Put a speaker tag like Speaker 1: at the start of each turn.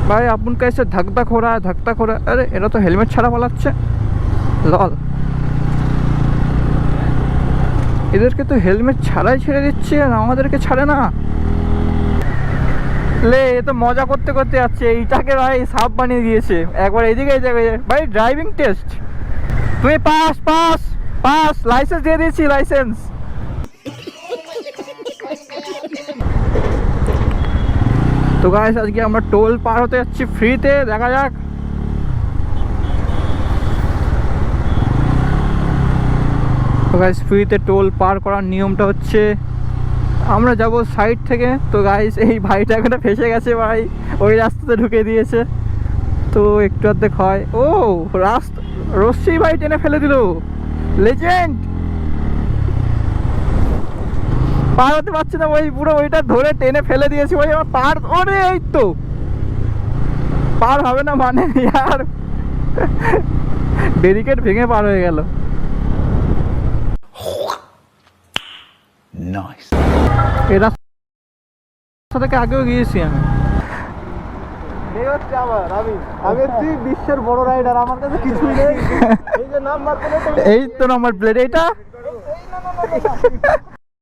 Speaker 1: भाई अपन कैसे धक धक हो रहा है, धक धक हो रहा है। अरे एरा तो हेलमेट छाड़ा পালাচ্ছে লল। এদেরকে তো হেলমেট ছাড়াই ছেড়ে দিচ্ছে আর আমাদেরকে ছাড়ে না। লে এ তো মজা করতে করতে যাচ্ছে, এইটাকে ভাই সাপ বানিয়ে দিয়েছে। একবার এদিকে ভাই ড্রাইভিং টেস্ট, তুমি পাস পাস পাস, লাইসেন্স দিয়ে দিয়েছি, লাইসেন্স। তো গাইস আজকে আমরা টোল পার হতে যাচ্ছি ফ্রিতে, দেখা যাক। তো গাইস ফ্রিতে টোল পার করার নিয়মটা হচ্ছে আমরা যাব সাইড থেকে। তো গাইস এই ভাইটা এখানে ফেসে গেছে ভাই, ওই রাস্তাতে ঢুকে দিয়েছে। তো একটু অর্ধেক হয়, ও রাস্তা রশ্মি ভাই টেনে ফেলে দিল, লেজেন্ড। পার হতে পারছি না ভাই, পুরো ওইটা ধরে টেনে ফেলে দিয়েছি ভাই আমার পার। ওরে এই তো পার হবে না মানে यार, ব্যারিকেড ভেঙে পার হয়ে গেল। নাইস। এই রাস্তা থেকে আগেও গিয়েছি আমি। এই হচ্ছে আমার আমি হচ্ছি বিশ্বের বড় রাইডার, আমার কাছে কিছুই নেই। এই যে নাম্বার প্লেট, এই তো নাম্বার প্লেট, এইটা